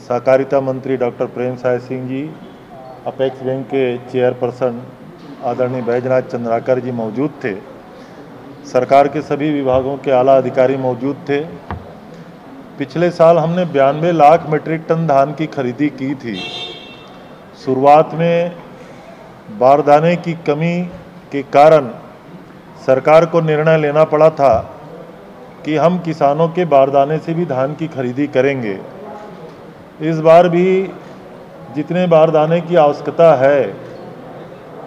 सहकारिता मंत्री डॉक्टर प्रेम Sai Singh ji, apex bank के चेयरपर्सन आदरणीय बैजनाथ चंद्राकर जी मौजूद थे। सरकार के सभी विभागों के आला अधिकारी मौजूद थे। पिछले साल हमने 92 लाख मीट्रिक टन धान की खरीदी की थी। शुरुआत में बारदाने की कमी के कारण सरकार को निर्णय लेना पड़ा था कि हम किसानों के बारदाने से भी धान की खरीदी करेंगे। इस बार भी जितने बारदाने की आवश्यकता है,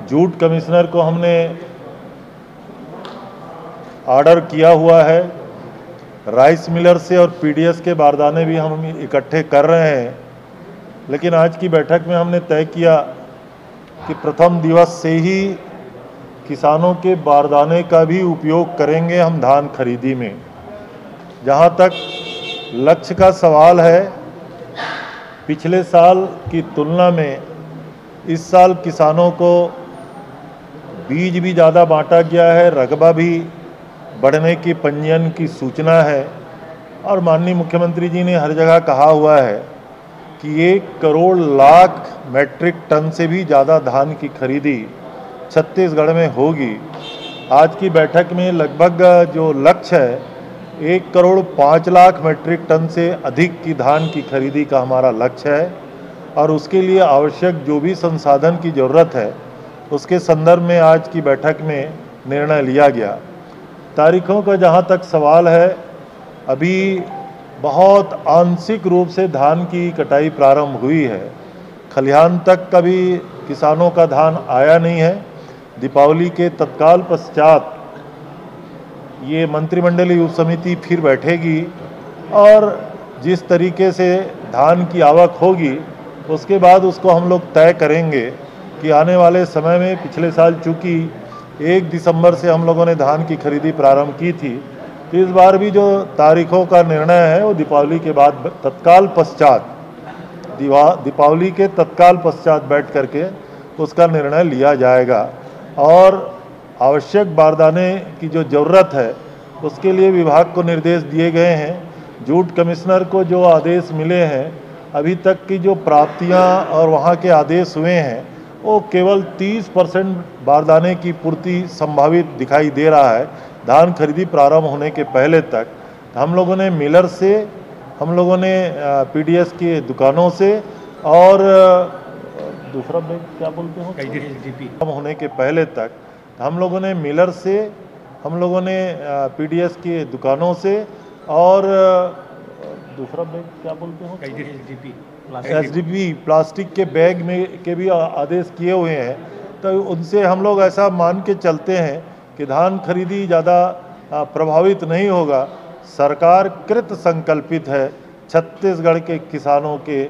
जूट कमिश्नर को हमने ऑर्डर किया हुआ है। राइस मिलर से और पीडीएस के बारदाने भी हम इकट्ठे कर रहे हैं। लेकिन आज की बैठक में हमने तय किया कि प्रथम दिवस से ही किसानों के बारदाने का भी उपयोग करेंगे हम धान खरीदी में। जहां तक लक्ष्य का सवाल है, पिछले साल की तुलना में इस साल किसानों को बीज भी ज़्यादा बांटा गया है, रकबा भी बढ़ने की पंजीयन की सूचना है। और माननीय मुख्यमंत्री जी ने हर जगह कहा हुआ है कि 1 करोड़ लाख मीट्रिक टन से भी ज़्यादा धान की खरीदी छत्तीसगढ़ में होगी। आज की बैठक में लगभग जो लक्ष्य है 1 करोड़ 5 लाख मीट्रिक टन से अधिक की धान की खरीदी का हमारा लक्ष्य है। और उसके लिए आवश्यक जो भी संसाधन की ज़रूरत है उसके संदर्भ में आज की बैठक में निर्णय लिया गया। तारीखों का जहाँ तक सवाल है, अभी बहुत आंशिक रूप से धान की कटाई प्रारंभ हुई है। खलिहान तक कभी किसानों का धान आया नहीं है। दीपावली के तत्काल पश्चात ये मंत्रिमंडलीय उप समिति फिर बैठेगी और जिस तरीके से धान की आवक होगी उसके बाद उसको हम लोग तय करेंगे कि आने वाले समय में, पिछले साल चूँकि 1 दिसंबर से हम लोगों ने धान की खरीदी प्रारंभ की थी, तो इस बार भी जो तारीखों का निर्णय है वो दीपावली के बाद तत्काल पश्चात, दीपावली के तत्काल पश्चात बैठ करके उसका निर्णय लिया जाएगा। और आवश्यक बारदाने की जो ज़रूरत है उसके लिए विभाग को निर्देश दिए गए हैं। जूट कमिश्नर को जो आदेश मिले हैं, अभी तक की जो प्राप्तियां और वहां के आदेश हुए हैं वो केवल 30% बारदाने की पूर्ति संभावित दिखाई दे रहा है धान खरीदी प्रारंभ होने के पहले तक। हम लोगों ने मिलर से, हम लोगों ने पीडीएस की दुकानों से और दूसरा बैंक क्या बोलते हो, एसडीपी होने के पहले तक हम लोगों ने मिलर से, हम लोगों ने पीडीएस की दुकानों से और दूसरा बैग क्या बोलते हो, एसडीपी प्लास्टिक के बैग में के भी आदेश किए हुए हैं। तो उनसे हम लोग ऐसा मान के चलते हैं कि धान खरीदी ज़्यादा प्रभावित नहीं होगा। सरकार कृत संकल्पित है छत्तीसगढ़ के किसानों के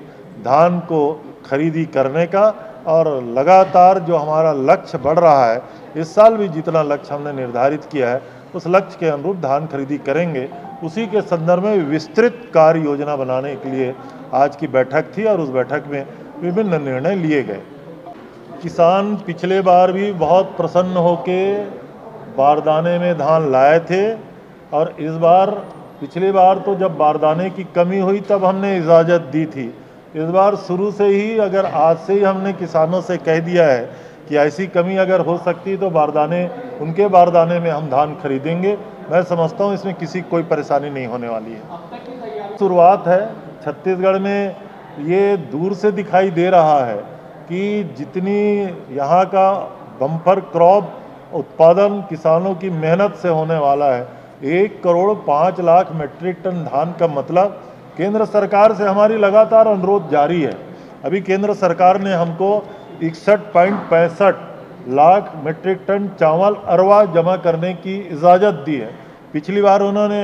धान को खरीदी करने का। और लगातार जो हमारा लक्ष्य बढ़ रहा है, इस साल भी जितना लक्ष्य हमने निर्धारित किया है उस लक्ष्य के अनुरूप धान खरीदी करेंगे। उसी के संदर्भ में विस्तृत कार्य योजना बनाने के लिए आज की बैठक थी और उस बैठक में विभिन्न निर्णय लिए गए। किसान पिछले बार भी बहुत प्रसन्न होके बारदाने में धान लाए थे और इस बार, पिछली बार तो जब बारदाने की कमी हुई तब हमने इजाज़त दी थी। इस बार शुरू से ही, अगर आज से ही हमने किसानों से कह दिया है कि ऐसी कमी अगर हो सकती तो बारदाने, उनके बारदाने में हम धान खरीदेंगे। मैं समझता हूँ इसमें किसी कोई परेशानी नहीं होने वाली है। शुरुआत है छत्तीसगढ़ में, ये दूर से दिखाई दे रहा है कि जितनी यहाँ का बम्पर क्रॉप उत्पादन किसानों की मेहनत से होने वाला है, 1 करोड़ 5 लाख मीट्रिक टन धान का मतलब, केंद्र सरकार से हमारी लगातार अनुरोध जारी है। अभी केंद्र सरकार ने हमको 61.65 लाख मीट्रिक टन चावल अरवा जमा करने की इजाज़त दी है। पिछली बार उन्होंने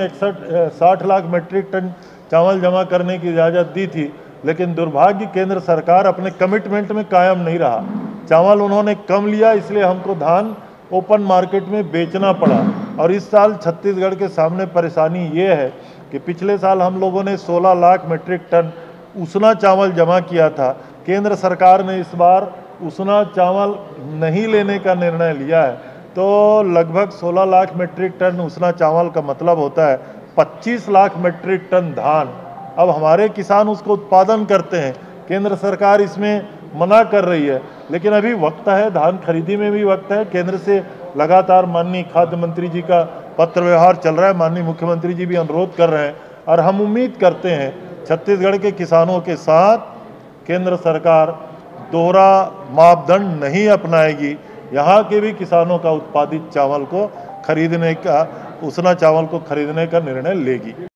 60 लाख मीट्रिक टन चावल जमा करने की इजाज़त दी थी, लेकिन दुर्भाग्य केंद्र सरकार अपने कमिटमेंट में कायम नहीं रहा। चावल उन्होंने कम लिया, इसलिए हमको धान ओपन मार्केट में बेचना पड़ा। और इस साल छत्तीसगढ़ के सामने परेशानी ये है कि पिछले साल हम लोगों ने 16 लाख मीट्रिक टन उसना चावल जमा किया था। केंद्र सरकार ने इस बार उसना चावल नहीं लेने का निर्णय लिया है, तो लगभग 16 लाख मीट्रिक टन उसना चावल का मतलब होता है 25 लाख मीट्रिक टन धान अब हमारे किसान उसको उत्पादन करते हैं, केंद्र सरकार इसमें मना कर रही है, लेकिन अभी वक्त है, धान खरीदी में भी वक्त है। केंद्र से लगातार माननीय खाद्य मंत्री जी का पत्र व्यवहार चल रहा है, माननीय मुख्यमंत्री जी भी अनुरोध कर रहे हैं और हम उम्मीद करते हैं छत्तीसगढ़ के किसानों के साथ केंद्र सरकार दोहरा मापदंड नहीं अपनाएगी। यहाँ के भी किसानों का उत्पादित चावल को खरीदने का, उसना चावल को खरीदने का निर्णय लेगी।